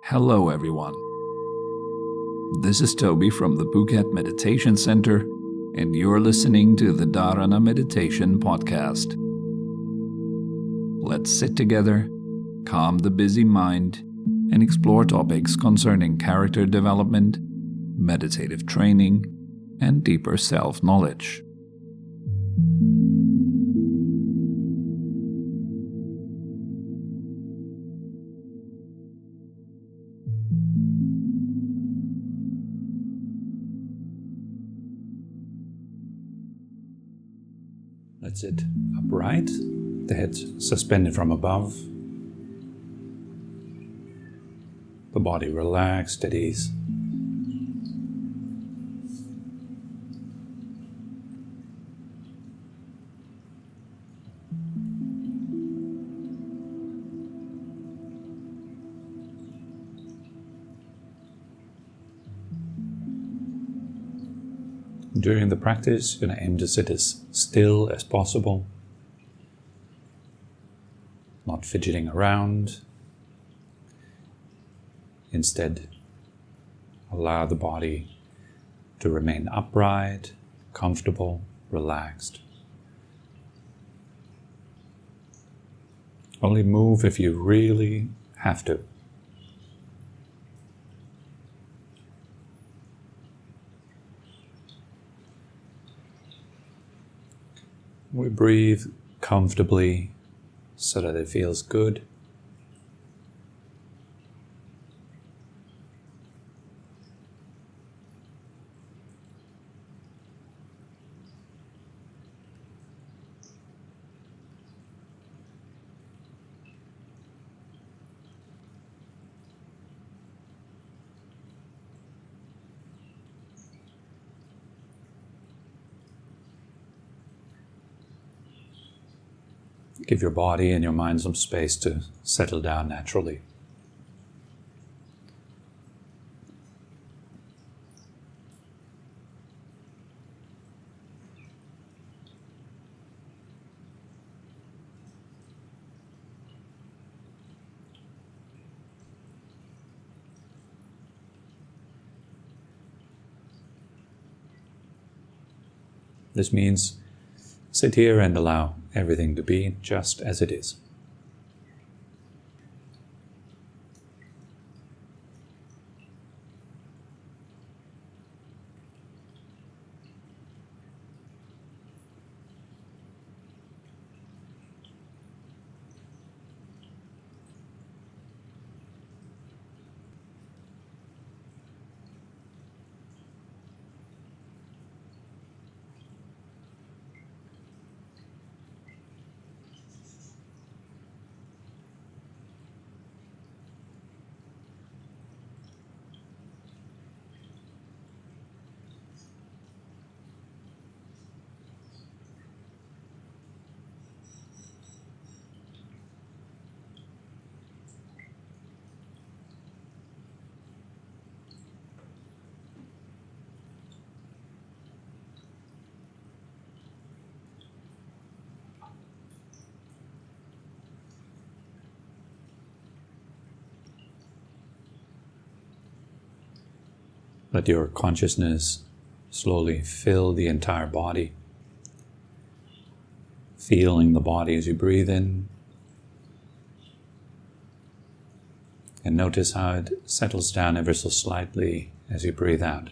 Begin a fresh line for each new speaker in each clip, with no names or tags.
Hello everyone. This is Tobi from the Phuket Meditation Center, and you're listening to the Dharana Meditation Podcast. Let's sit together, calm the busy mind, and explore topics concerning character development, meditative training, and deeper self-knowledge. Let's sit upright, the head suspended from above, the body relaxed at ease. During the practice, you're going to aim to sit as still as possible, not fidgeting around. Instead, allow the body to remain upright, comfortable, relaxed. Only move if you really have to. We breathe comfortably so that it feels good. Give your body and your mind some space to settle down naturally. This means sit here and allow everything to be just as it is. Let your consciousness slowly fill the entire body, feeling the body as you breathe in, and notice how it settles down ever so slightly as you breathe out.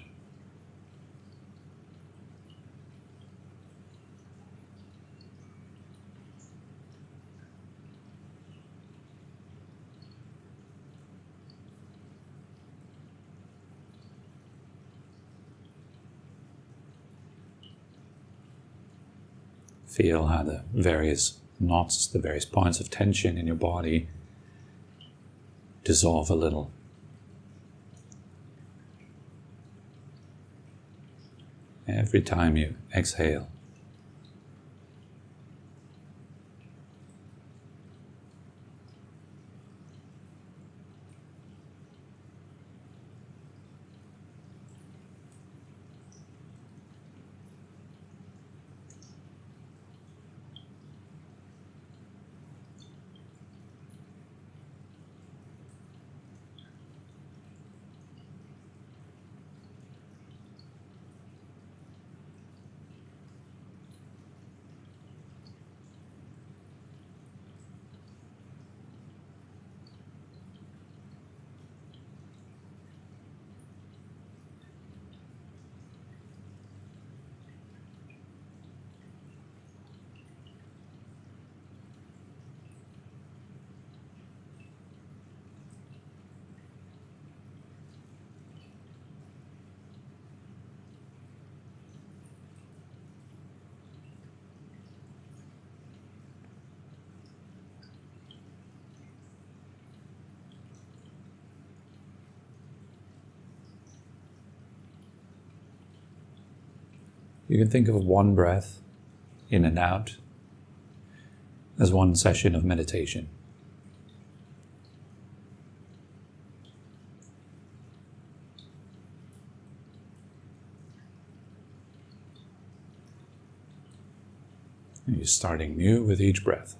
Feel how the various knots, the various points of tension in your body dissolve a little. Every time you exhale. You can think of one breath in and out as one session of meditation. And you're starting new with each breath.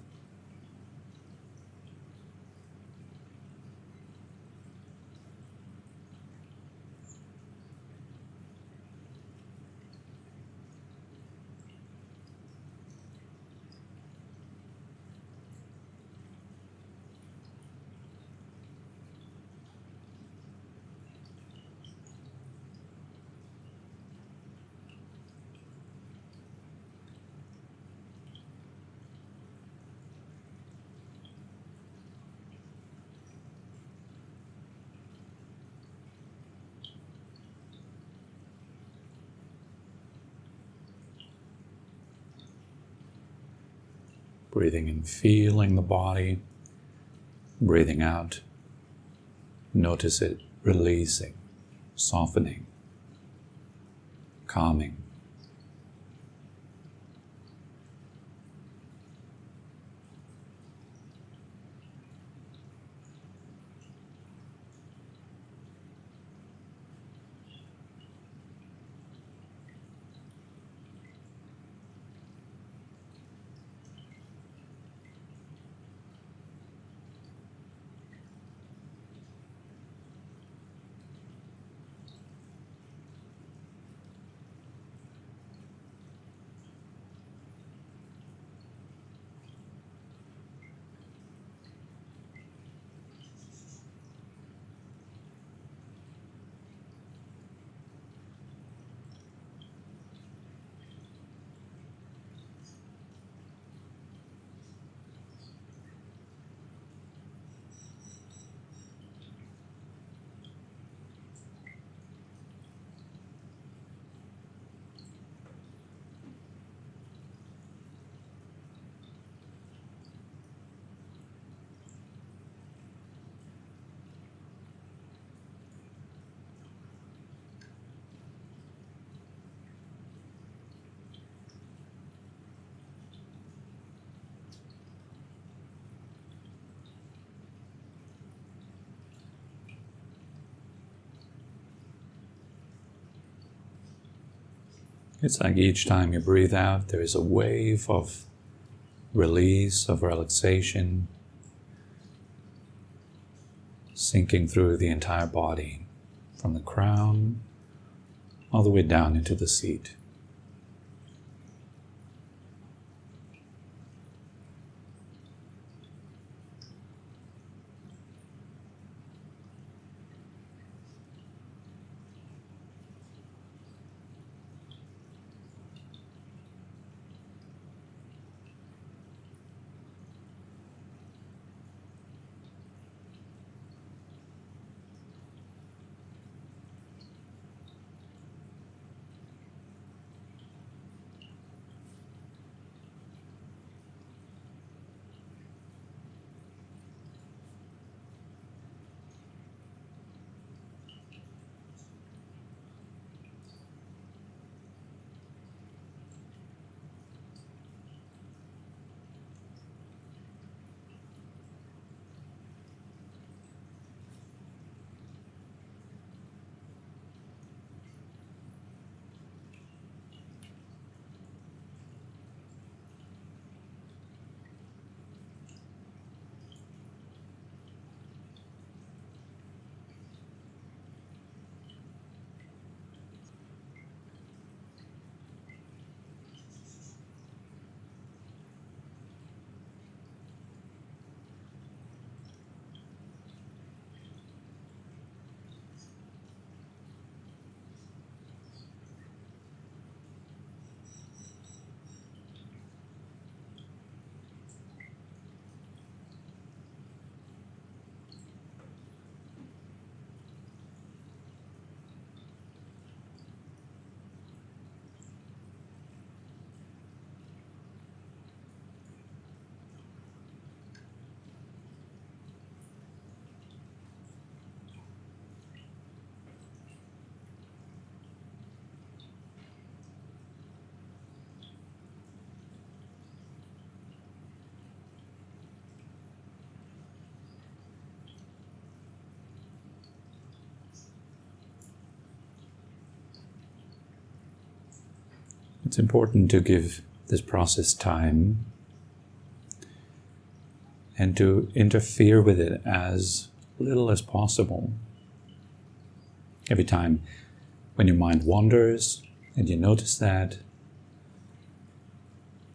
Breathing in, feeling the body. Breathing out, notice it releasing, softening, calming. It's like each time you breathe out, there is a wave of release, of relaxation, sinking through the entire body, from the crown all the way down into the seat. It's important to give this process time and to interfere with it as little as possible. Every time when your mind wanders and you notice that,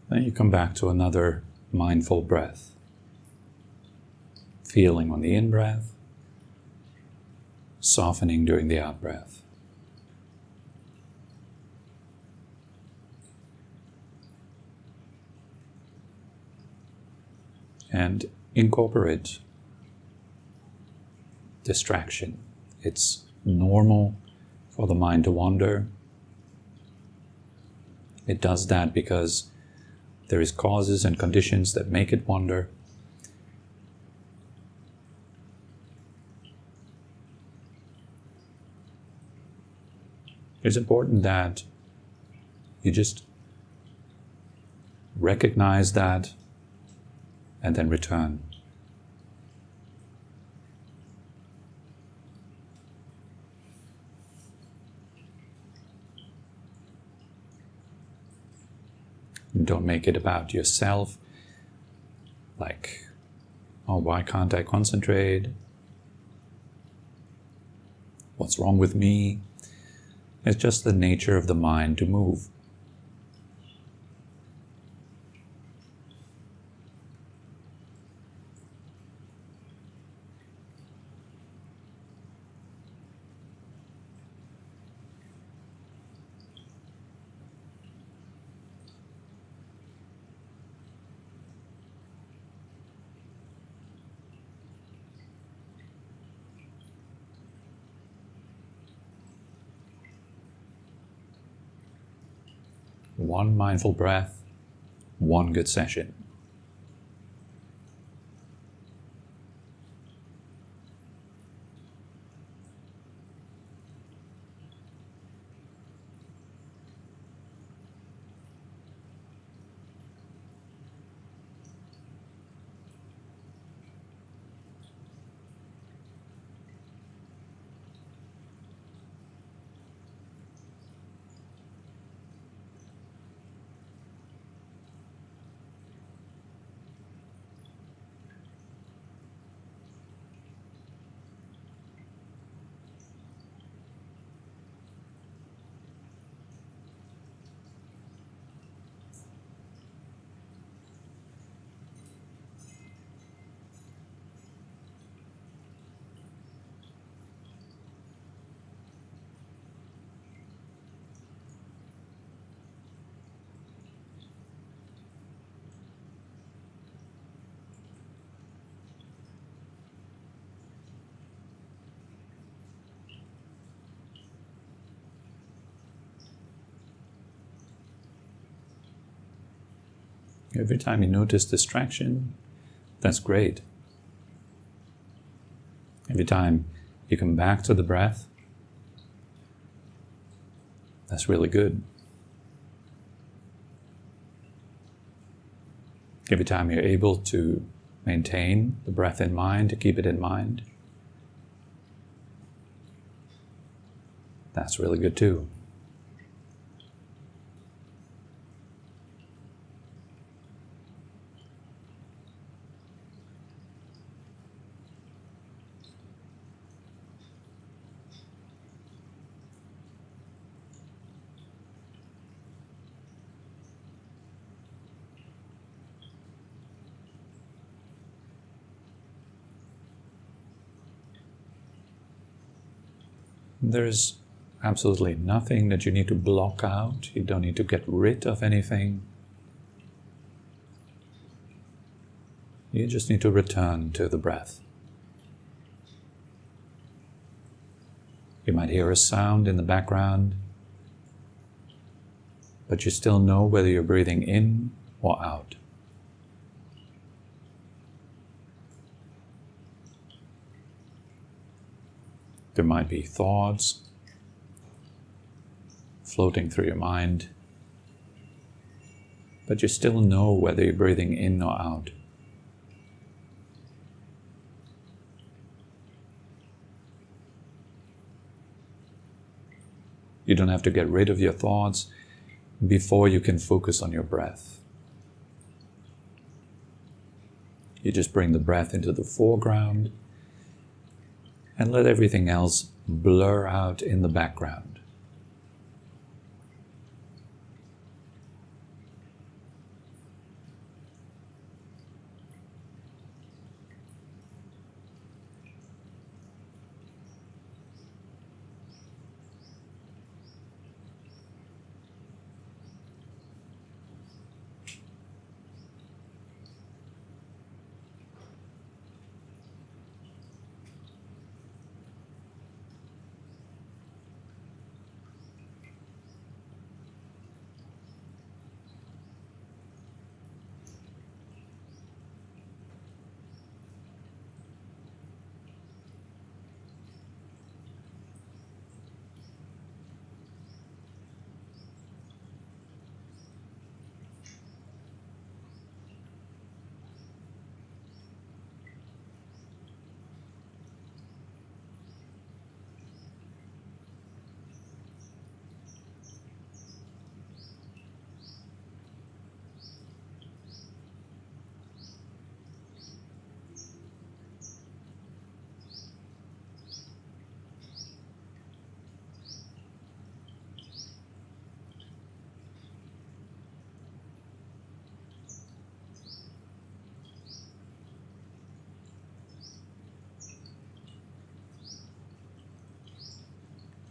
then you come back to another mindful breath. Feeling on the in-breath, softening during the out-breath. And incorporate distraction. It's normal for the mind to wander. It does that because there is causes and conditions that make it wander. It's important that you just recognize that and then return. Don't make it about yourself, like, oh, why can't I concentrate? What's wrong with me? It's just the nature of the mind to move. One mindful breath, one good session. Every time you notice distraction, that's great. Every time you come back to the breath, that's really good. Every time you're able to maintain the breath in mind, to keep it in mind, that's really good too. There's absolutely nothing that you need to block out. You don't need to get rid of anything. You just need to return to the breath. You might hear a sound in the background, but you still know whether you're breathing in or out. There might be thoughts floating through your mind, but you still know whether you're breathing in or out. You don't have to get rid of your thoughts. before you can focus on your breath. You just bring the breath into the foreground and let everything else blur out in the background.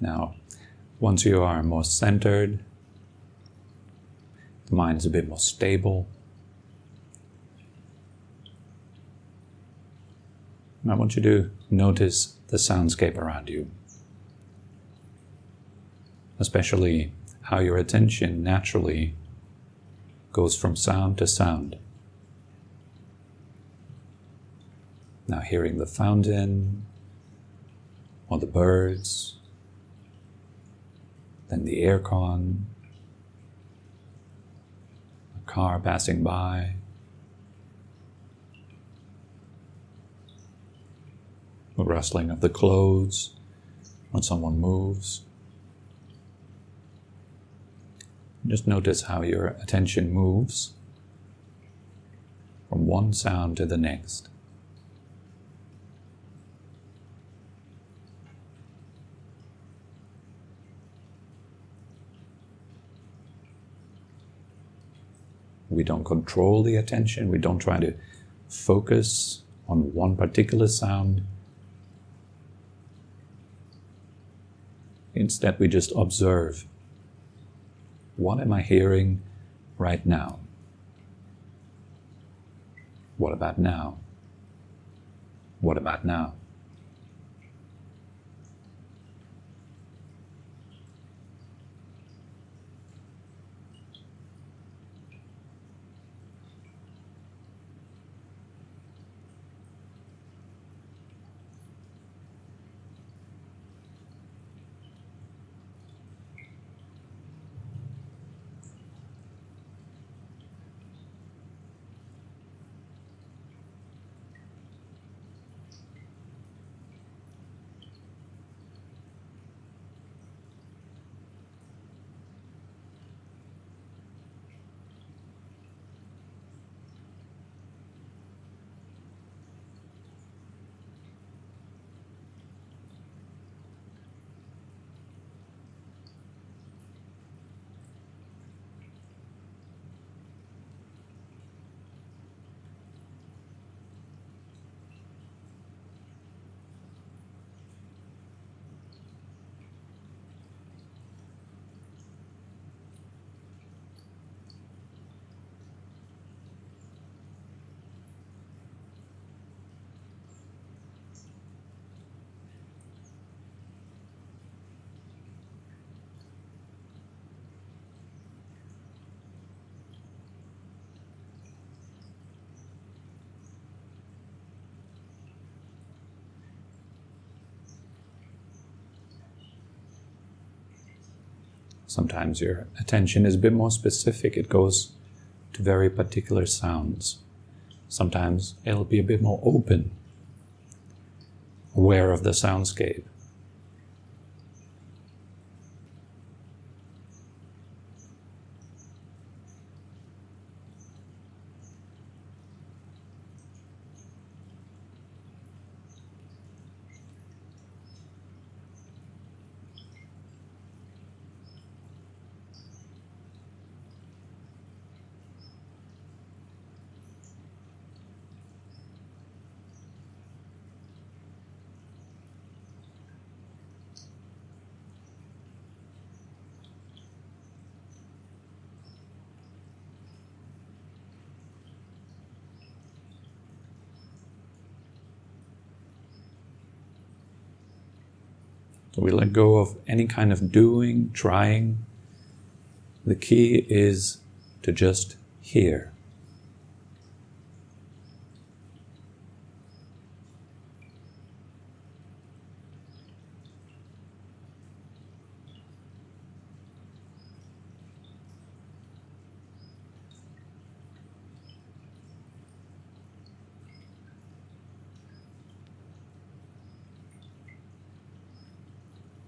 Now, once you are more centered, the mind is a bit more stable. I want you to notice the soundscape around you, especially how your attention naturally goes from sound to sound. Now hearing the fountain, or the birds, then the aircon, a car passing by, the rustling of the clothes when someone moves. Just notice how your attention moves from one sound to the next. We don't control the attention. We don't try to focus on one particular sound. Instead, we just observe. What am I hearing right now? What about now? What about now? Sometimes your attention is a bit more specific. It goes to very particular sounds. Sometimes it'll be a bit more open, aware of the soundscape. So we let go of any kind of doing, trying. The key is to just hear.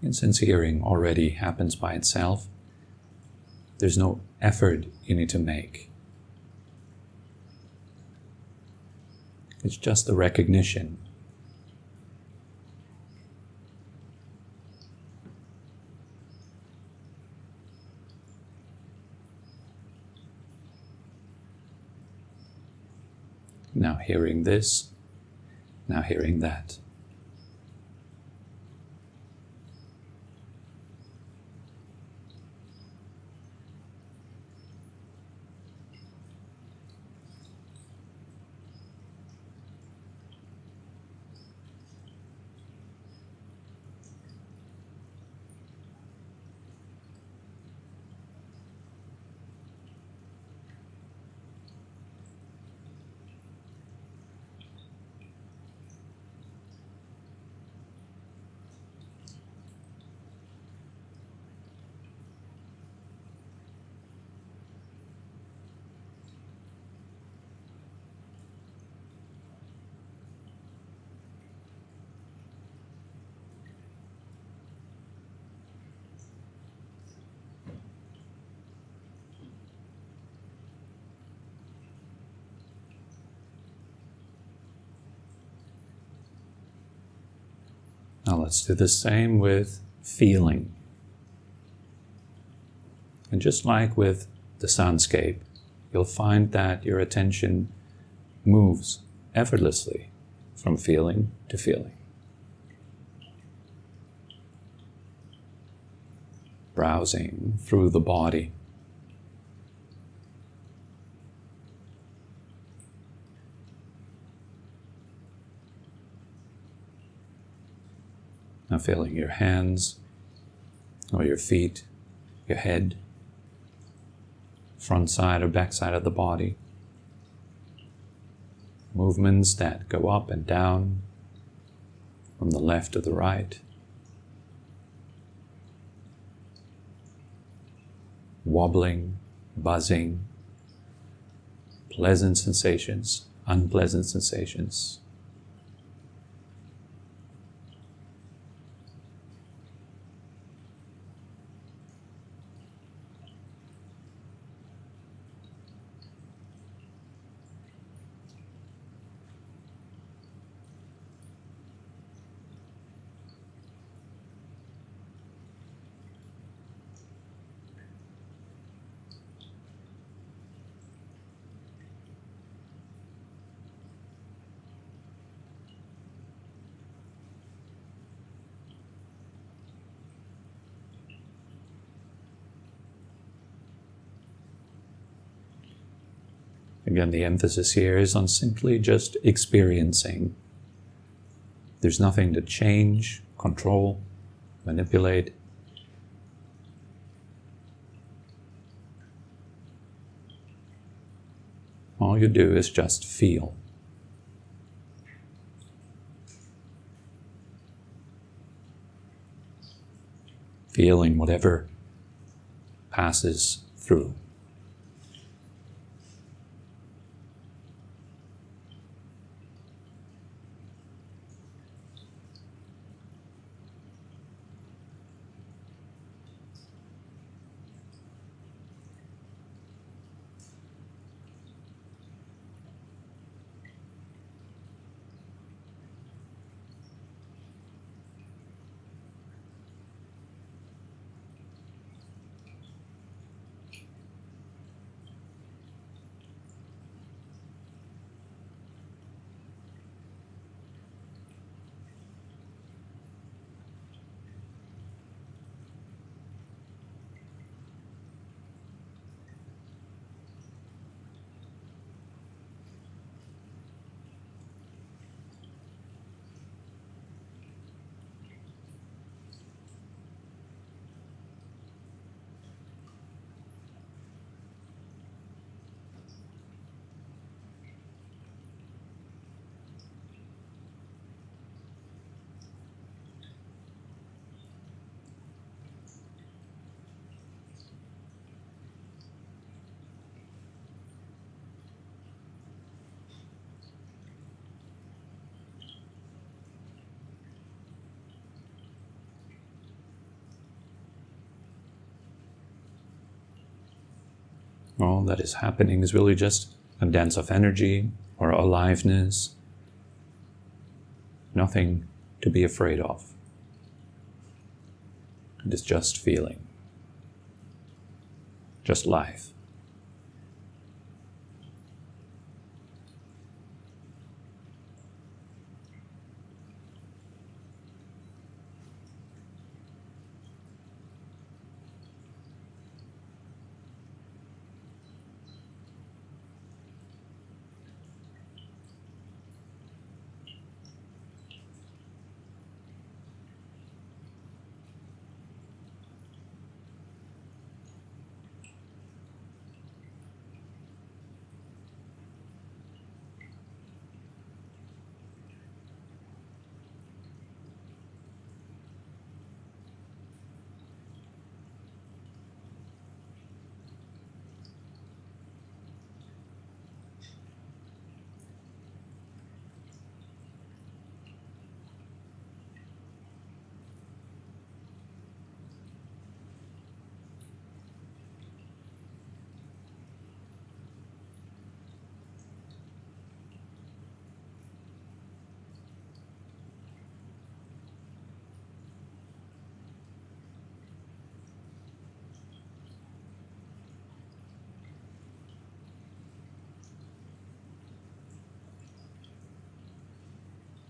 And since hearing already happens by itself, there's no effort you need to make. It's just the recognition. Now hearing this, now hearing that. Now let's do the same with feeling. And just like with the soundscape, you'll find that your attention moves effortlessly from feeling to feeling. Browsing through the body. Now feeling your hands or your feet, your head, front side or back side of the body. Movements that go up and down from the left to the right. Wobbling, buzzing, pleasant sensations, unpleasant sensations. Again, the emphasis here is on simply just experiencing. There's nothing to change, control, manipulate. All you do is just feel. Feeling whatever passes through. All that is happening is really just a dance of energy or aliveness. Nothing to be afraid of. It is just feeling. Just life.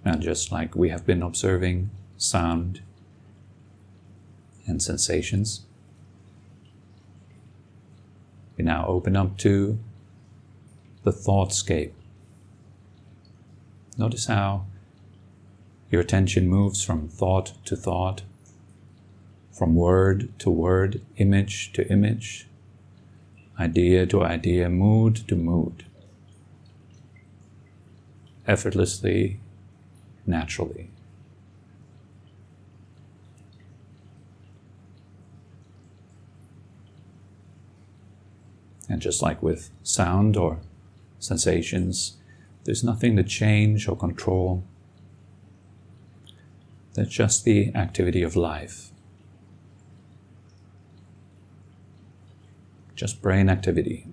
And just like we have been observing sound and sensations, we now open up to the thoughtscape. Notice how your attention moves from thought to thought, from word to word, image to image, idea to idea, mood to mood, effortlessly, naturally. And just like with sound or sensations, there's nothing to change or control. That's just the activity of life. Just brain activity.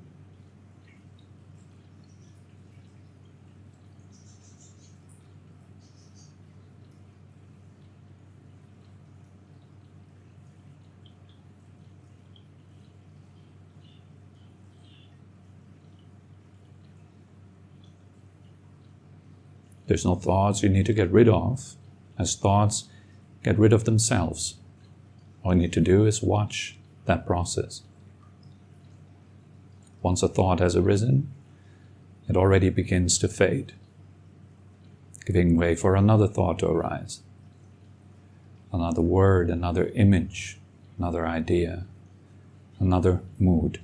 There's no thoughts you need to get rid of, as thoughts get rid of themselves. All you need to do is watch that process. Once a thought has arisen, it already begins to fade, giving way for another thought to arise, another word, another image, another idea, another mood.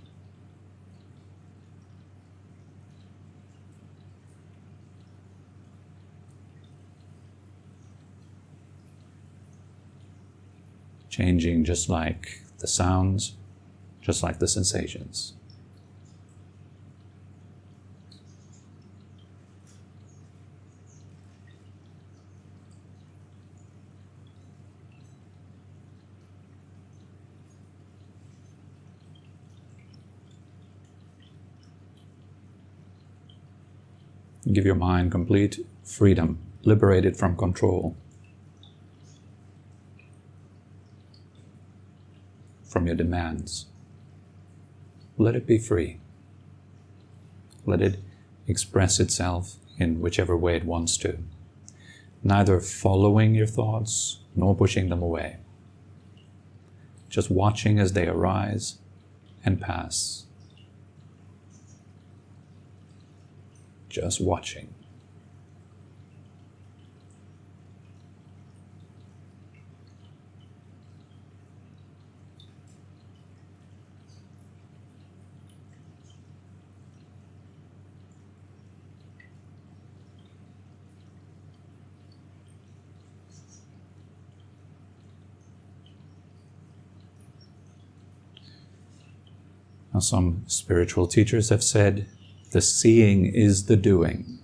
Changing just like the sounds, just like the sensations. Give your mind complete freedom, liberated from control, from your demands. Let it be free. Let it express itself in whichever way it wants to, neither following your thoughts nor pushing them away. Just watching as they arise and pass. Just watching. Now, some spiritual teachers have said, the seeing is the doing.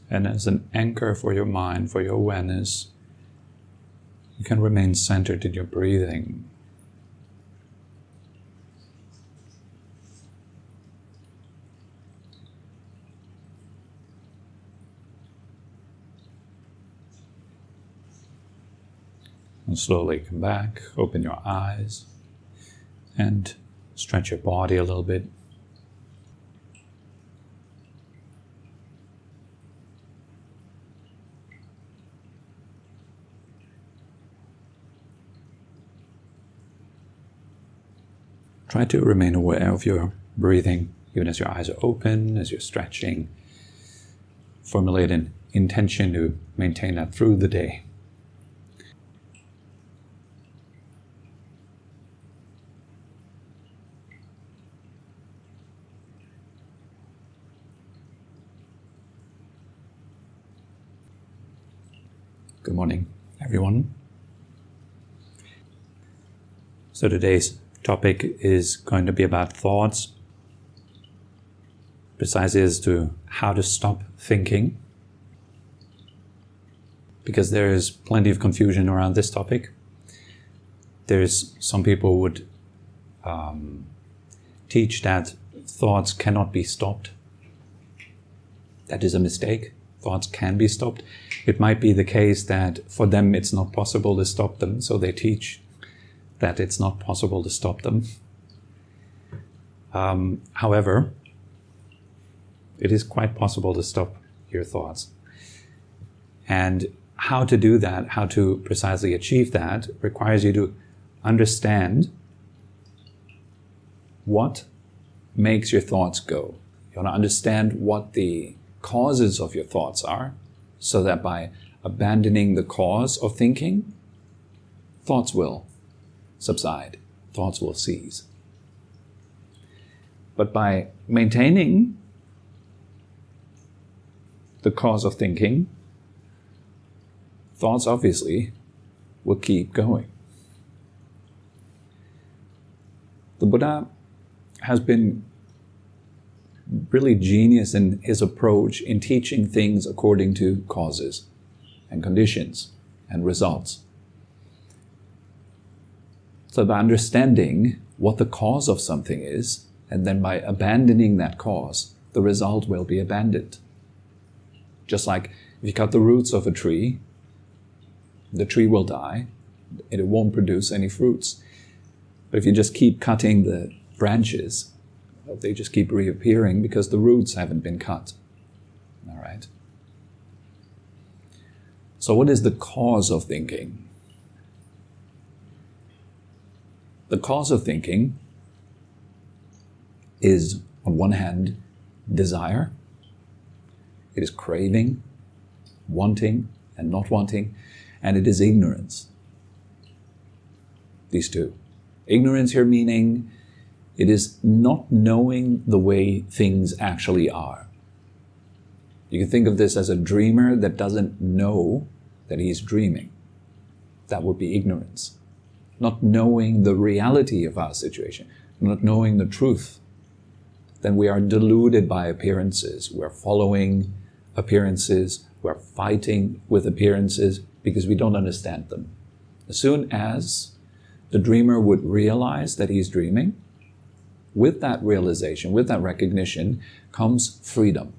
And as an anchor for your mind, for your awareness, you can remain centered in your breathing. And slowly come back, open your eyes, and stretch your body a little bit. Try to remain aware of your breathing, even as your eyes are open, as you're stretching. Formulate an intention to maintain that through the day. Good morning, everyone. So today's topic is going to be about thoughts, precisely as to how to stop thinking, because there is plenty of confusion around this topic. There's some people who would teach that thoughts cannot be stopped. That is a mistake. Thoughts can be stopped. It might be the case that for them it's not possible to stop them, so they teach that it's not possible to stop them. However, it is quite possible to stop your thoughts. And how to do that, how to precisely achieve that, requires you to understand what makes your thoughts go. You want to understand what the causes of your thoughts are, so that by abandoning the cause of thinking, thoughts will subside, thoughts will cease. But by maintaining the cause of thinking, thoughts obviously will keep going. The Buddha has been really genius in his approach in teaching things according to causes and conditions and results. So by understanding what the cause of something is, and then by abandoning that cause, the result will be abandoned. Just like if you cut the roots of a tree, the tree will die, and it won't produce any fruits. But if you just keep cutting the branches, they just keep reappearing because the roots haven't been cut. All right? So what is the cause of thinking? The cause of thinking is, on one hand, desire. It is craving, wanting and not wanting, and it is ignorance. These two. Ignorance here meaning it is not knowing the way things actually are. You can think of this as a dreamer that doesn't know that he's dreaming. That would be ignorance. Not knowing the reality of our situation, not knowing the truth. Then we are deluded by appearances. We're following appearances. We're fighting with appearances because we don't understand them. As soon as the dreamer would realize that he's dreaming, with that realization, with that recognition, comes freedom.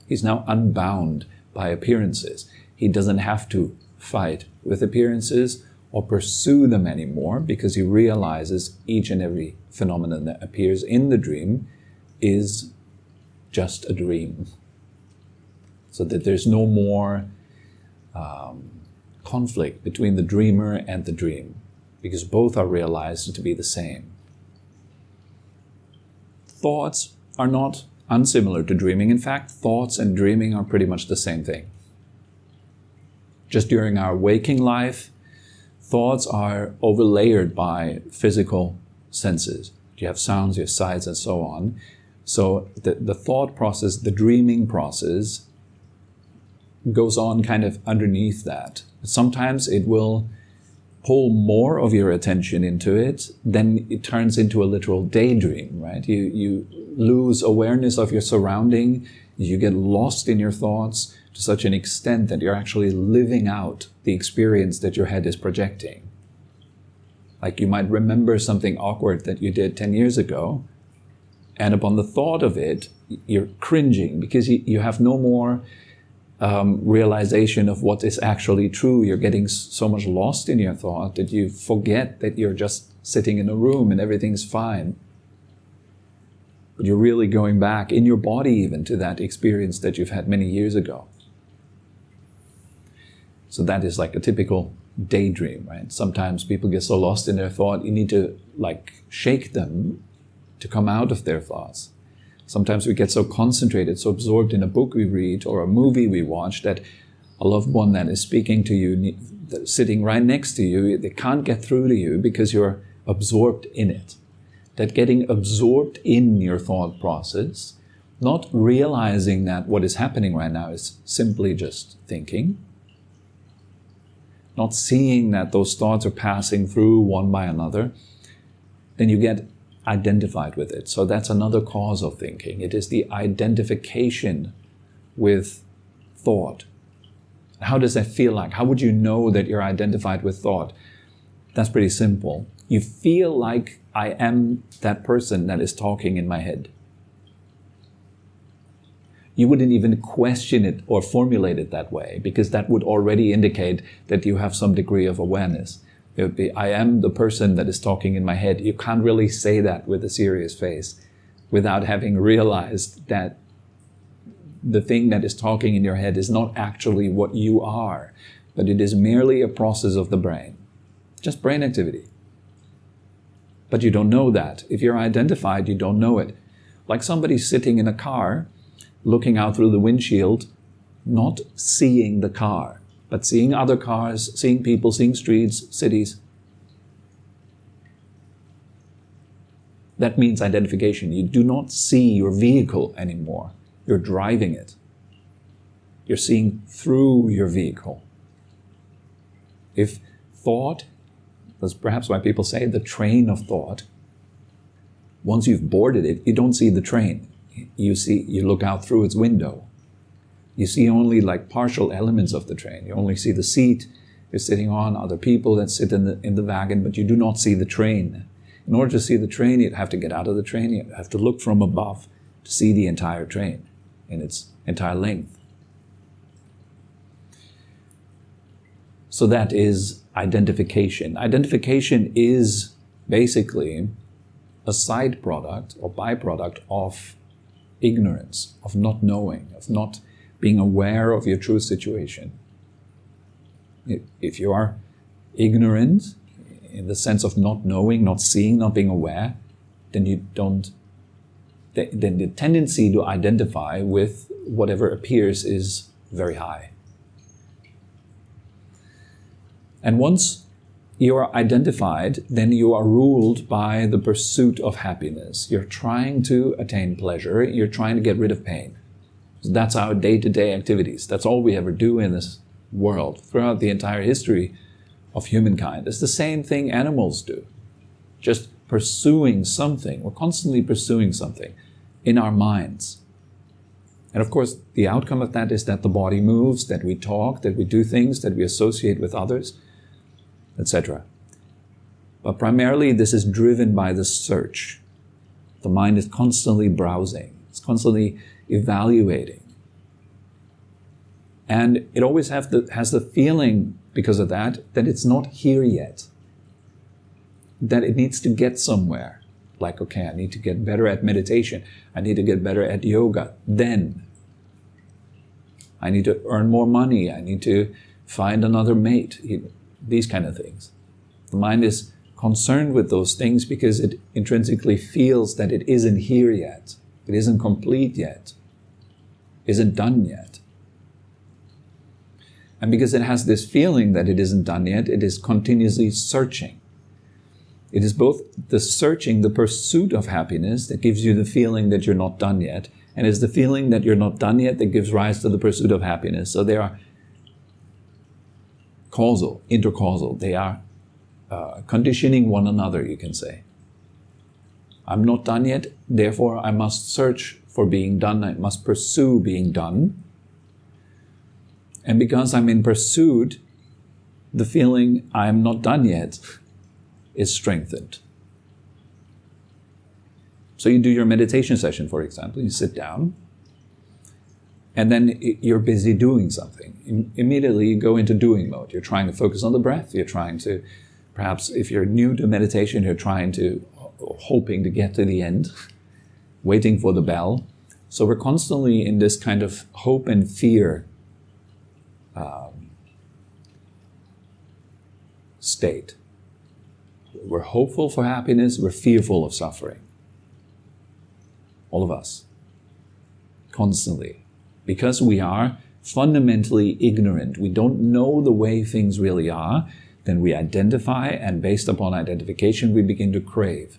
He's now unbound by appearances. He doesn't have to fight with appearances or pursue them anymore because he realizes each and every phenomenon that appears in the dream is just a dream. So that there's no more conflict between the dreamer and the dream, because both are realized to be the same. Thoughts are not unsimilar to dreaming. In fact, thoughts and dreaming are pretty much the same thing. Just during our waking life, thoughts are overlaid by physical senses. You have sounds, you have sights, and so on. So the thought process, the dreaming process, goes on kind of underneath that. Sometimes it will pull more of your attention into it, then it turns into a literal daydream, right? You lose awareness of your surrounding You get lost in your thoughts to such an extent that you're actually living out the experience that your head is projecting. Like you might remember something awkward that you did 10 years ago, and upon the thought of it, you're cringing because you have no more realization of what is actually true. You're getting so much lost in your thought that you forget that you're just sitting in a room and everything's fine. But you're really going back in your body even to that experience that you've had many years ago. So that is like a typical daydream, right? Sometimes people get so lost in their thought, you need to like shake them to come out of their thoughts. Sometimes we get so concentrated, so absorbed in a book we read or a movie we watch that a loved one that is speaking to you, sitting right next to you, they can't get through to you because you're absorbed in it. That getting absorbed in your thought process, not realizing that what is happening right now is simply just thinking, not seeing that those thoughts are passing through one by another, then you get identified with it. So that's another cause of thinking. It is the identification with thought. How does that feel like? How would you know that you're identified with thought? That's pretty simple. You feel like I am that person that is talking in my head. You wouldn't even question it or formulate it that way, because that would already indicate that you have some degree of awareness. It would be, I am the person that is talking in my head. You can't really say that with a serious face without having realized that the thing that is talking in your head is not actually what you are, but it is merely a process of the brain. Just brain activity. But you don't know that. If you're identified, you don't know it. Like somebody sitting in a car, looking out through the windshield, not seeing the car, but seeing other cars, seeing people, seeing streets, cities. That means identification. You do not see your vehicle anymore. You're driving it. You're seeing through your vehicle. If thought, that's perhaps why people say the train of thought, once you've boarded it, you don't see the train. You look out through its window. You see only like partial elements of the train. You only see the seat you're sitting on, other people that sit in the wagon, but you do not see the train. In order to see the train, you'd have to get out of the train. You have to look from above to see the entire train in its entire length. So that is identification. Identification is basically a side product or byproduct of ignorance, of not knowing, of not being aware of your true situation. If you are ignorant in the sense of not knowing, not seeing, not being aware, then then the tendency to identify with whatever appears is very high. And once you are identified, then you are ruled by the pursuit of happiness. You're trying to attain pleasure. You're trying to get rid of pain. So that's our day-to-day activities. That's all we ever do in this world throughout the entire history of humankind. It's the same thing animals do. Just pursuing something. We're constantly pursuing something in our minds. And of course, the outcome of that is that the body moves, that we talk, that we do things, that we associate with others, etc. But primarily this is driven by the search. The mind is constantly browsing. It's constantly evaluating. And it always has the feeling, because of that it's not here yet. That it needs to get somewhere. Like, okay, I need to get better at meditation. I need to get better at yoga. Then I need to earn more money. I need to find another mate. These kind of things. The mind is concerned with those things because it intrinsically feels that it isn't here yet. It isn't complete yet. Isn't done yet. And because it has this feeling that it isn't done yet, it is continuously searching. It is both the searching, the pursuit of happiness that gives you the feeling that you're not done yet, and it's the feeling that you're not done yet that gives rise to the pursuit of happiness. So they are causal, intercausal. They are conditioning one another, you can say. I'm not done yet, therefore I must search for being done. I must pursue being done. And because I'm in pursuit, the feeling I'm not done yet is strengthened. So you do your meditation session, for example, you sit down, and then you're busy doing something. Immediately you go into doing mode. You're trying to focus on the breath. You're trying to, perhaps if you're new to meditation, you're hoping to get to the end, waiting for the bell. So we're constantly in this kind of hope and fear state. We're hopeful for happiness, we're fearful of suffering. All of us. Constantly. Because we are fundamentally ignorant, we don't know the way things really are, then we identify, and based upon identification we begin to crave.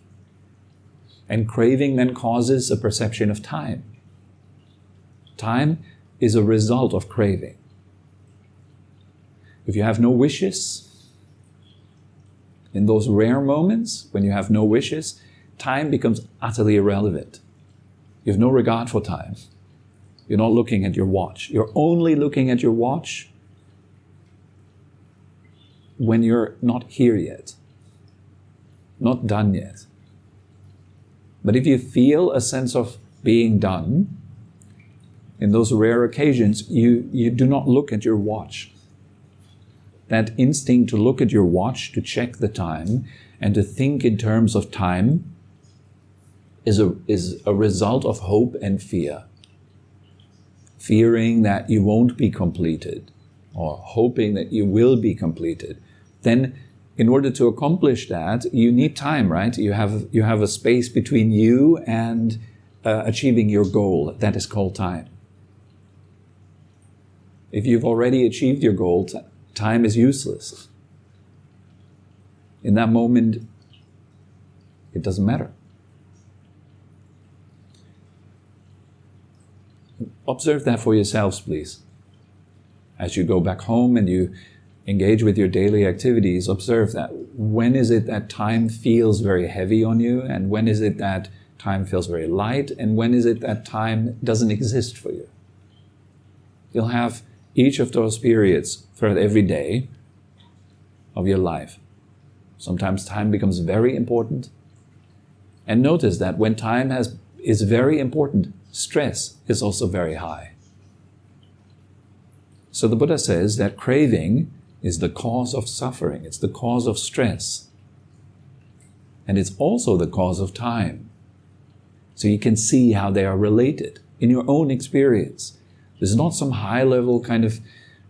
And craving then causes a perception of time. Time is a result of craving. If you have no wishes, in those rare moments when you have no wishes, time becomes utterly irrelevant. You have no regard for time. You're not looking at your watch. You're only looking at your watch when you're not here yet, not done yet. But if you feel a sense of being done, in those rare occasions, you do not look at your watch. That instinct to look at your watch, to check the time, and to think in terms of time is a result of hope and fear. Fearing that you won't be completed, or hoping that you will be completed. Then, in order to accomplish that, you need time, right? You have a space between you and achieving your goal. That is called time. If you've already achieved your goal, time is useless. In that moment, it doesn't matter. Observe that for yourselves, please. As you go back home and you engage with your daily activities, observe that. When is it that time feels very heavy on you? And when is it that time feels very light? And when is it that time doesn't exist for you? You'll have each of those periods throughout every day of your life. Sometimes time becomes very important. And notice that when time is very important, stress is also very high. So the Buddha says that craving is the cause of suffering. It's the cause of stress. And it's also the cause of time. So you can see how they are related in your own experience. This is not some high-level kind of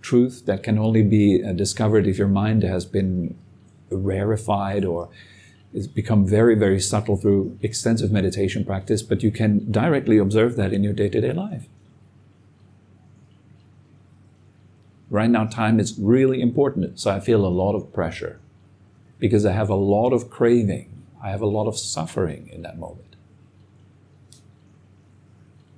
truth that can only be discovered if your mind has been rarefied or it's become very, very subtle through extensive meditation practice, but you can directly observe that in your day-to-day life. Right now, time is really important, so I feel a lot of pressure because I have a lot of craving. I have a lot of suffering in that moment.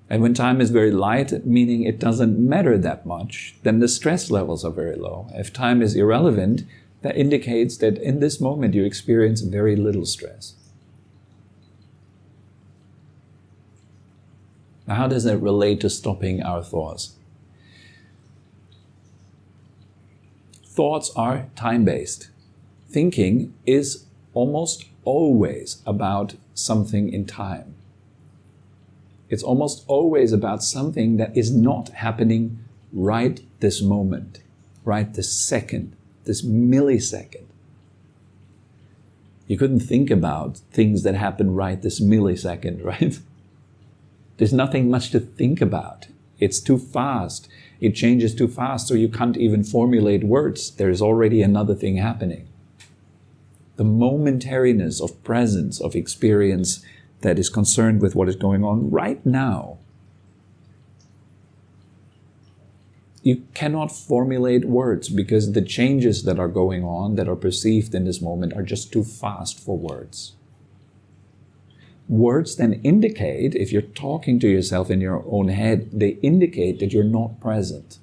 And when time is very light, meaning it doesn't matter that much, then the stress levels are very low. If time is irrelevant, that indicates that in this moment you experience very little stress. Now, how does that relate to stopping our thoughts? Thoughts are time-based. Thinking is almost always about something in time. It's almost always about something that is not happening right this moment, right this second, this millisecond. You couldn't think about things that happen right this millisecond, right? There's nothing much to think about. It's too fast. It changes too fast, so you can't even formulate words. There is already another thing happening. The momentariness of presence, of experience that is concerned with what is going on right now. You cannot formulate words because the changes that are going on, that are perceived in this moment, are just too fast for words. Words then indicate, if you're talking to yourself in your own head, they indicate that you're not present.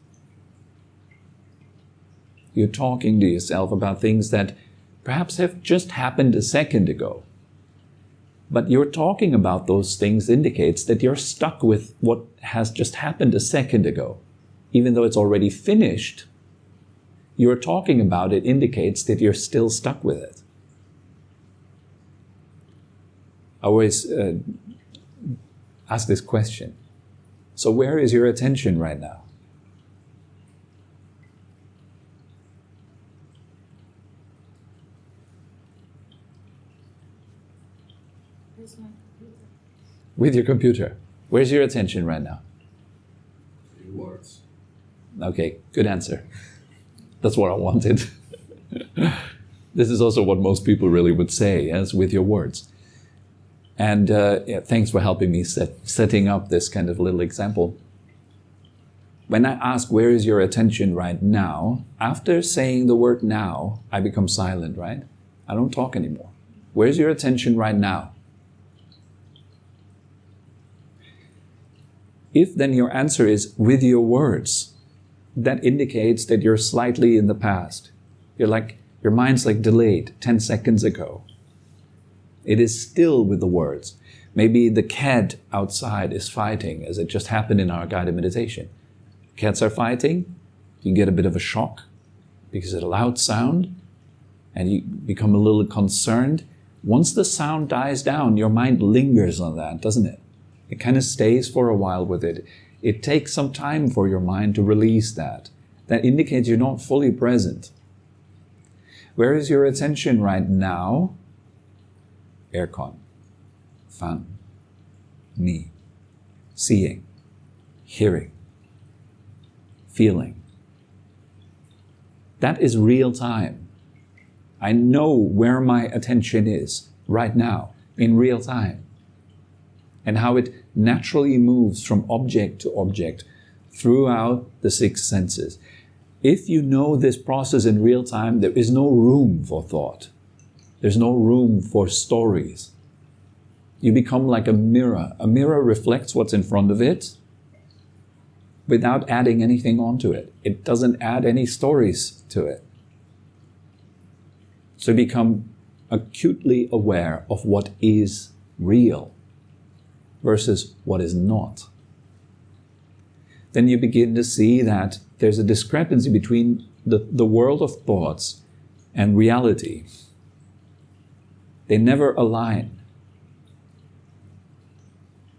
You're talking to yourself about things that perhaps have just happened a second ago. But you're talking about those things indicates that you're stuck with what has just happened a second ago. Even though it's already finished, you're talking about it indicates that you're still stuck with it. I always ask this question. So where is your attention right now? With your computer. Where's your attention right now?
In words.
Okay, good answer. That's what I wanted. This is also what most people really would say, as with your words. And thanks for helping me setting up this kind of little example. When I ask, where is your attention right now? After saying the word now, I become silent, right? I don't talk anymore. Where's your attention right now? If then your answer is with your words, that indicates that you're slightly in the past. Your mind's like delayed 10 seconds ago. It is still with the words. Maybe the cat outside is fighting, as it just happened in our guided meditation. Cats are fighting, you get a bit of a shock because it's a loud sound, and you become a little concerned. Once the sound dies down, your mind lingers on that, doesn't it? It kind of stays for a while with it. It takes some time for your mind to release that. That indicates you're not fully present. Where is your attention right now? Aircon, fan, me, seeing, hearing, feeling. That is real time. I know where my attention is right now, in real time, and how it naturally moves from object to object throughout the 6 senses. If you know this process in real time, there is no room for thought. There's no room for stories. You become like a mirror. A mirror reflects what's in front of it without adding anything onto it. It doesn't add any stories to it. So you become acutely aware of what is real versus what is not. Then you begin to see that there's a discrepancy between the world of thoughts and reality. They never align.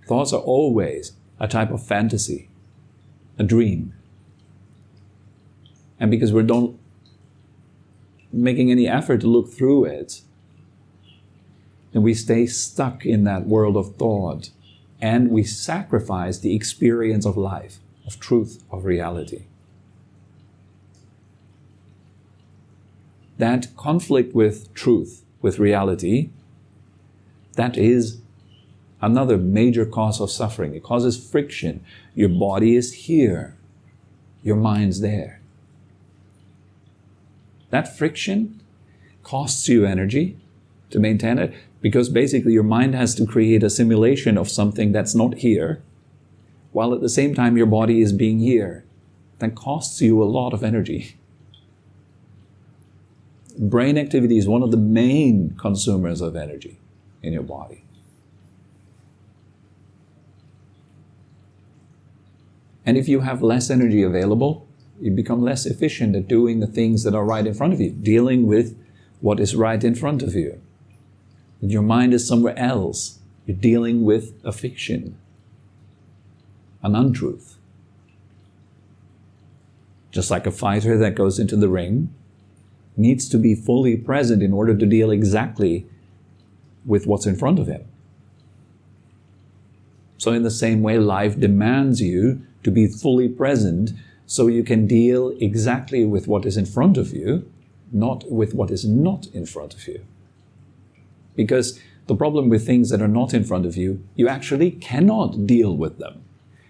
Thoughts are always a type of fantasy, a dream. And because we don't making any effort to look through it, then we stay stuck in that world of thought, and we sacrifice the experience of life, of truth, of reality. That conflict with truth, with reality, that is another major cause of suffering. It causes friction. Your body is here, your mind's there. That friction costs you energy to maintain it, because basically your mind has to create a simulation of something that's not here, while at the same time your body is being here. That costs you a lot of energy. Brain activity is one of the main consumers of energy in your body. And if you have less energy available, you become less efficient at doing the things that are right in front of you, dealing with what is right in front of you. And your mind is somewhere else. You're dealing with a fiction, an untruth. Just like a fighter that goes into the ring needs to be fully present in order to deal exactly with what's in front of him. So in the same way, life demands you to be fully present so you can deal exactly with what is in front of you, not with what is not in front of you. Because the problem with things that are not in front of you, you actually cannot deal with them.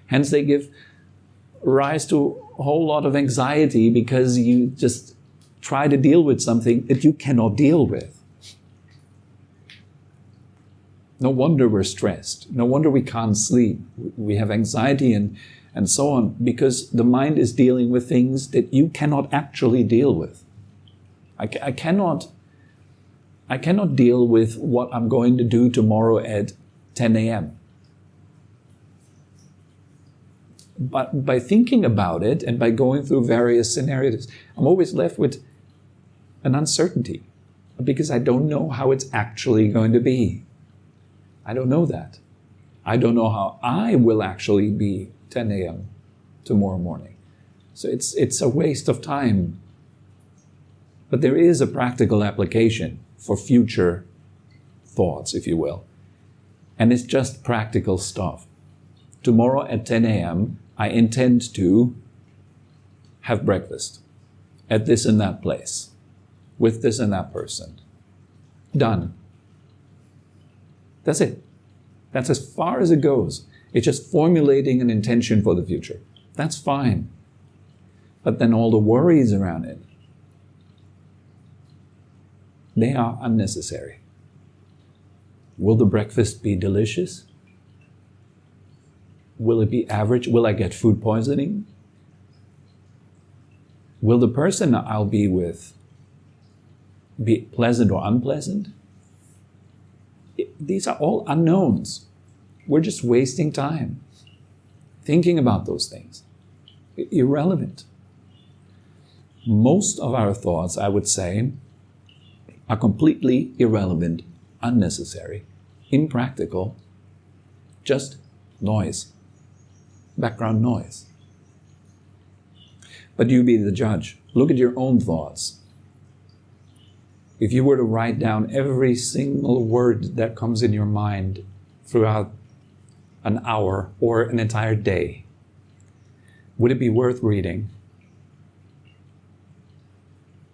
Hence they give rise to a whole lot of anxiety, because you just try to deal with something that you cannot deal with. No wonder we're stressed. No wonder we can't sleep. We have anxiety and so on, because the mind is dealing with things that you cannot actually deal with. I cannot I cannot deal with what I'm going to do tomorrow at 10 a.m. But by thinking about it and by going through various scenarios, I'm always left with an uncertainty because I don't know how it's actually going to be. I don't know that. I don't know how I will actually be 10 a.m. tomorrow morning. So it's a waste of time. But there is a practical application for future thoughts, if you will. And it's just practical stuff. Tomorrow at 10 a.m., I intend to have breakfast at this and that place, with this and that person. Done. That's it. That's as far as it goes. It's just formulating an intention for the future. That's fine. But then all the worries around it, they are unnecessary. Will the breakfast be delicious? Will it be average? Will I get food poisoning? Will the person I'll be with be pleasant or unpleasant? These are all unknowns. We're just wasting time thinking about those things. Irrelevant. Most of our thoughts, I would say, are completely irrelevant, unnecessary, impractical, just noise, background noise. But you be the judge. Look at your own thoughts. If you were to write down every single word that comes in your mind throughout an hour or an entire day, would it be worth reading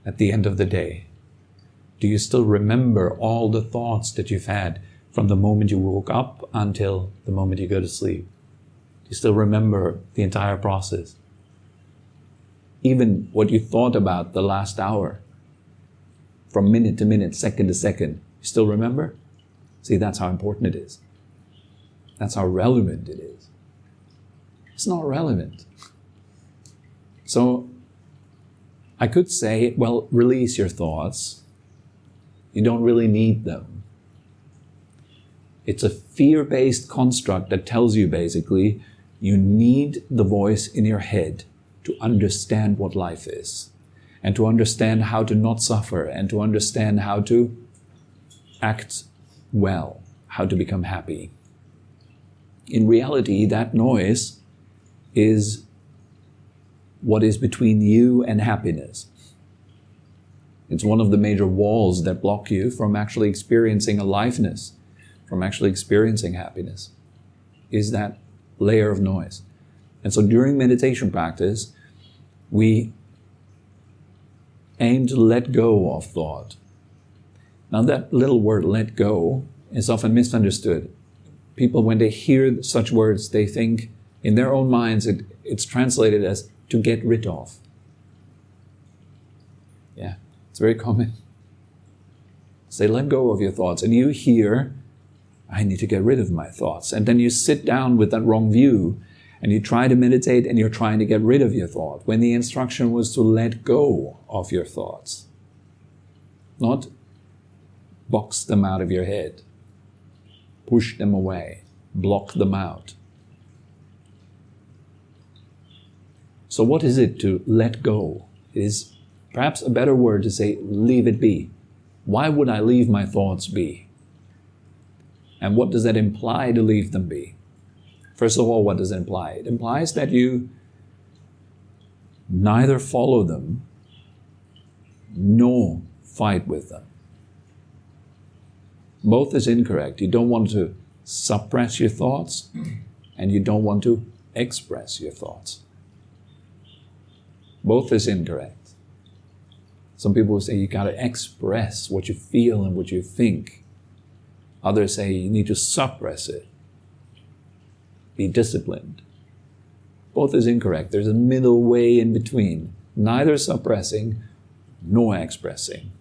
at the end of the day? Do you still remember all the thoughts that you've had from the moment you woke up until the moment you go to sleep? Do you still remember the entire process? Even what you thought about the last hour, from minute to minute, second to second, you still remember? See, that's how important it is. That's how relevant it is. It's not relevant. So, I could say, well, release your thoughts. You don't really need them. It's a fear-based construct that tells you basically you need the voice in your head to understand what life is and to understand how to not suffer and to understand how to act well, how to become happy. In reality, that noise is what is between you and happiness. It's one of the major walls that block you from actually experiencing aliveness, from actually experiencing happiness, is that layer of noise. And so during meditation practice, we aim to let go of thought. Now that little word, let go, is often misunderstood. People, when they hear such words, they think in their own minds it's translated as to get rid of. Yeah, it's very common. Say, let go of your thoughts. And you hear, I need to get rid of my thoughts. And then you sit down with that wrong view and you try to meditate and you're trying to get rid of your thought, when the instruction was to let go of your thoughts. Not box them out of your head, push them away, block them out. So what is it to let go? It is perhaps a better word to say, leave it be. Why would I leave my thoughts be? And what does that imply to leave them be? First of all, what does it imply? It implies that you neither follow them nor fight with them. Both is incorrect. You don't want to suppress your thoughts and you don't want to express your thoughts. Both is incorrect. Some people say you got to express what you feel and what you think. Others say you need to suppress it. Be disciplined. Both is incorrect. There's a middle way in between, neither suppressing nor expressing.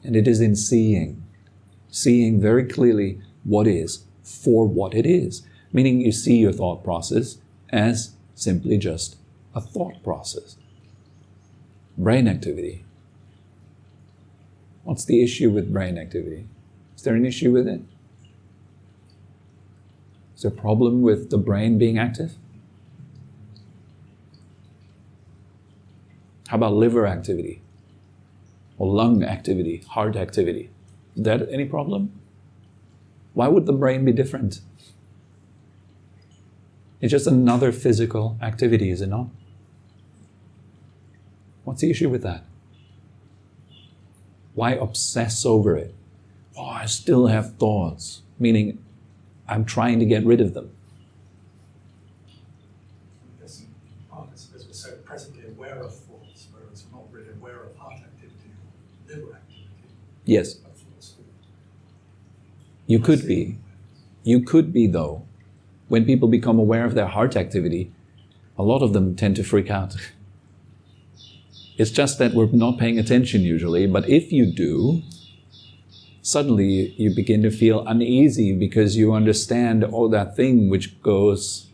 And it is in seeing very clearly what is for what it is. Meaning you see your thought process as simply just a thought process. Brain activity. What's the issue with brain activity? Is there an issue with it? Is there a problem with the brain being active? How about liver activity? Or lung activity, heart activity? Is that any problem? Why would the brain be different? It's just another physical activity, is it not? What's the issue with that? Why obsess over it? Oh, I still have thoughts, meaning I'm trying to get rid of them.
Because we're so presently aware of thoughts, whereas we're not really aware of heart activity or liver activity.
Yes. You could be. You could be, though. When people become aware of their heart activity, a lot of them tend to freak out. It's just that we're not paying attention usually, but if you do, suddenly you begin to feel uneasy because you understand, oh, that thing which goes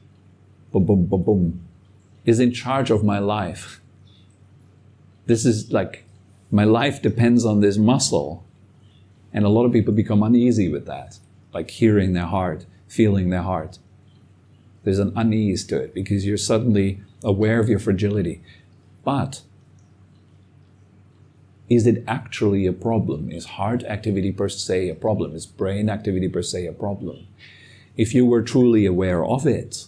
boom, boom, boom, boom, is in charge of my life. This is like, my life depends on this muscle. And a lot of people become uneasy with that, like hearing their heart, feeling their heart. There's an unease to it because you're suddenly aware of your fragility. But is it actually a problem? Is heart activity per se a problem? Is brain activity per se a problem? If you were truly aware of it,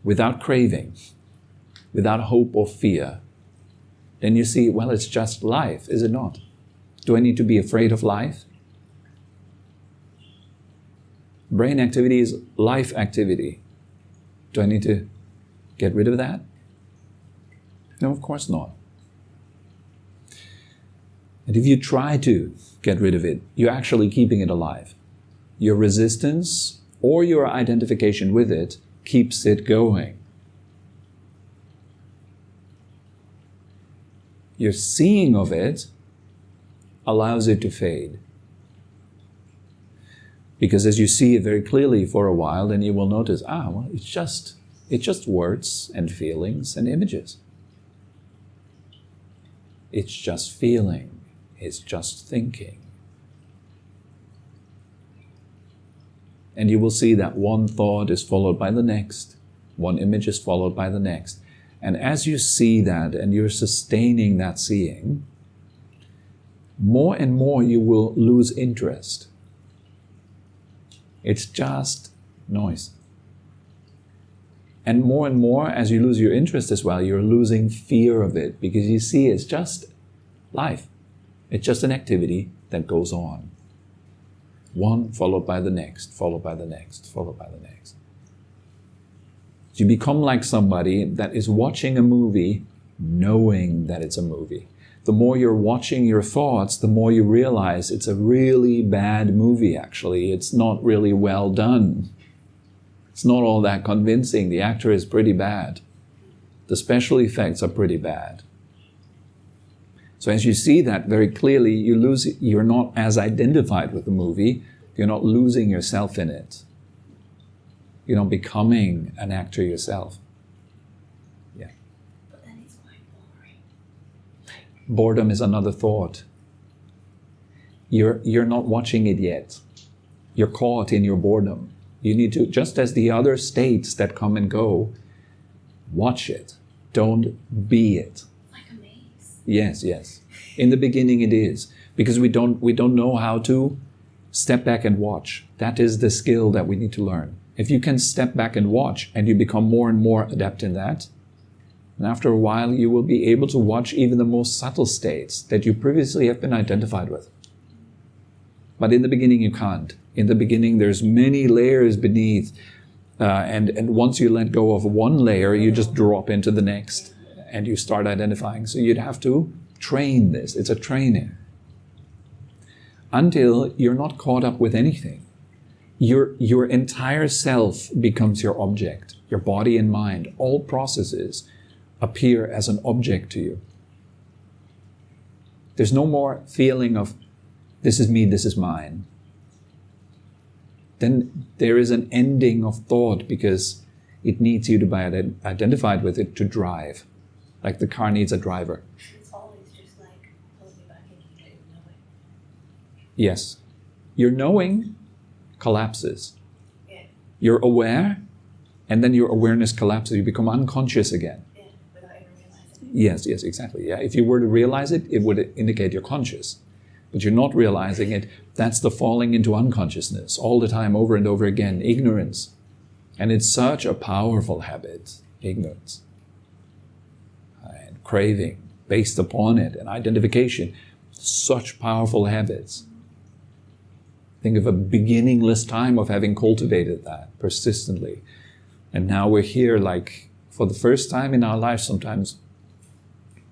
without craving, without hope or fear, then you see, well, it's just life, is it not? Do I need to be afraid of life? Brain activity is life activity. Do I need to get rid of that? No, of course not. And if you try to get rid of it, you're actually keeping it alive. Your resistance or your identification with it keeps it going. Your seeing of it allows it to fade. Because as you see it very clearly for a while, then you will notice, well, it's just words and feelings and images. It's just feeling. It's just thinking. And you will see that one thought is followed by the next. One image is followed by the next. And as you see that and you're sustaining that seeing, more and more you will lose interest. It's just noise. And more as you lose your interest as well, you're losing fear of it because you see it's just life. It's just an activity that goes on. One followed by the next, followed by the next, followed by the next. You become like somebody that is watching a movie knowing that it's a movie. The more you're watching your thoughts, the more you realize it's a really bad movie, actually. It's not really well done. It's not all that convincing. The actor is pretty bad. The special effects are pretty bad. So as you see that very clearly, you're not as identified with the movie. You're not losing yourself in it. You're not becoming an actor yourself. Yeah.
But then it's quite boring.
Boredom is another thought. You're not watching it yet. You're caught in your boredom. You need to, just as the other states that come and go, watch it. Don't be it. Yes. In the beginning it is. Because we don't know how to step back and watch. That is the skill that we need to learn. If you can step back and watch and you become more and more adept in that, and after a while you will be able to watch even the most subtle states that you previously have been identified with. But in the beginning you can't. In the beginning there's many layers beneath, and once you let go of one layer, you just drop into the next. And you start identifying. So you'd have to train this. It's a training. Until you're not caught up with anything. Your entire self becomes your object. Your body and mind, all processes appear as an object to you. There's no more feeling of, this is me, this is mine. Then there is an ending of thought because it needs you to be identified with it to drive. Like the car needs a driver.
It's always just like pulls me back into it, knowing.
Yes. Your knowing collapses.
Yeah.
You're aware, and then your awareness collapses. You become unconscious again.
Yeah. Without even realizing it.
Yes, exactly. Yeah. If you were to realize it, it would indicate you're conscious. But you're not realizing it. That's the falling into unconsciousness all the time, over and over again. Ignorance. And it's such a powerful habit, ignorance. And craving based upon it, and identification. Such powerful habits. Think of a beginningless time of having cultivated that persistently. And now we're here, like, for the first time in our lives sometimes,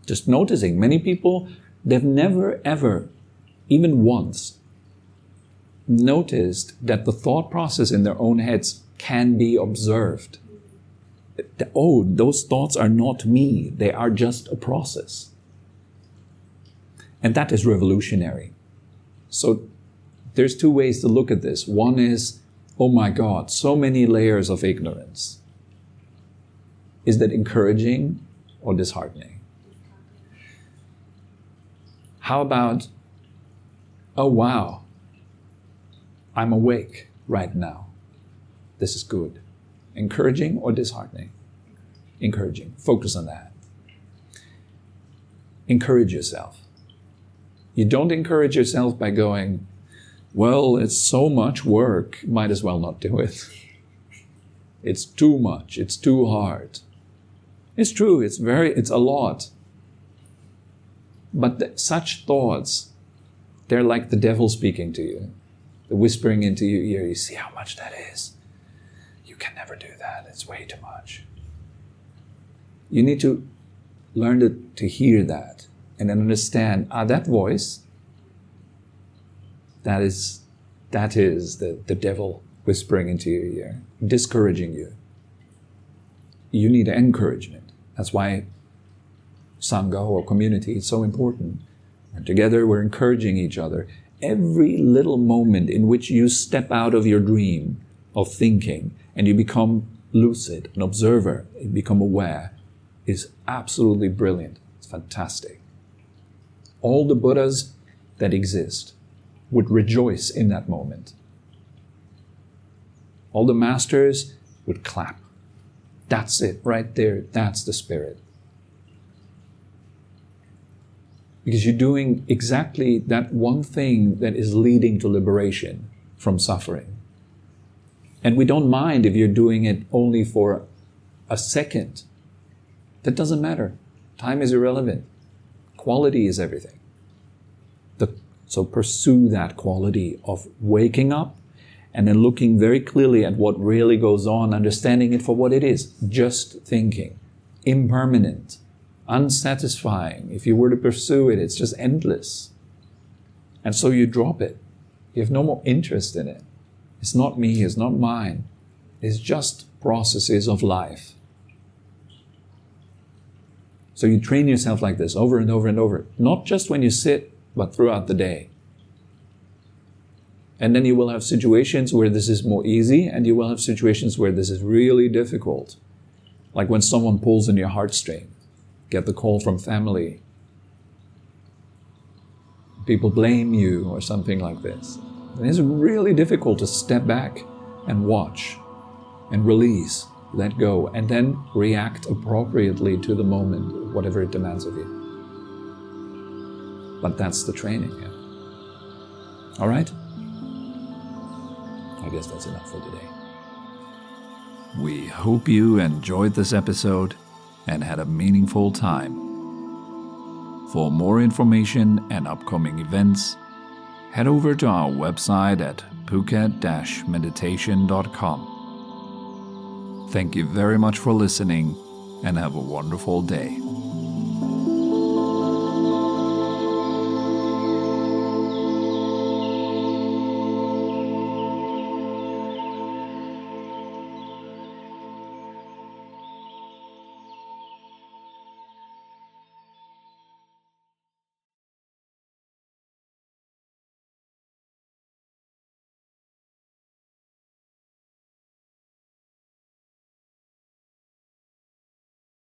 just noticing. Many people, they've never ever, even once, noticed that the thought process in their own heads can be observed. Oh, those thoughts are not me. They are just a process. And that is revolutionary. So there's two ways to look at this. One is, oh my God, so many layers of ignorance. Is that encouraging or disheartening? How about, oh wow, I'm awake right now. This is good. Encouraging or disheartening? Encouraging. Focus on that. Encourage yourself. You don't encourage yourself by going, well, it's so much work, might as well not do it. It's too much, it's too hard. It's true, it's a lot. But such thoughts, they're like the devil speaking to you. They're whispering into your ear, you see how much that is? You can never do that, it's way too much. You need to learn to hear that and then understand, that voice, that is the devil whispering into your ear, discouraging you. You need encouragement. That's why Sangha or community is so important. And together we're encouraging each other. Every little moment in which you step out of your dream of thinking and you become lucid, an observer, you become aware, is absolutely brilliant. It's fantastic. All the Buddhas that exist would rejoice in that moment. All the masters would clap. That's it, right there. That's the spirit. Because you're doing exactly that one thing that is leading to liberation from suffering. And we don't mind if you're doing it only for a second. That doesn't matter. Time is irrelevant. Quality is everything. So pursue that quality of waking up and then looking very clearly at what really goes on, understanding it for what it is. Just thinking. Impermanent. Unsatisfying. If you were to pursue it, it's just endless. And so you drop it. You have no more interest in it. It's not me, it's not mine. It's just processes of life. So you train yourself like this over and over and over. Not just when you sit, but throughout the day. And then you will have situations where this is more easy, and you will have situations where this is really difficult. Like when someone pulls in your heartstring. Get the call from family. People blame you or something like this. And it's really difficult to step back and watch and release, let go, and then react appropriately to the moment, whatever it demands of you. But that's the training, yeah. All right? I guess that's enough for today. We hope you enjoyed this episode and had a meaningful time. For more information and upcoming events, head over to our website at phuket-meditation.com. Thank you very much for listening and have a wonderful day.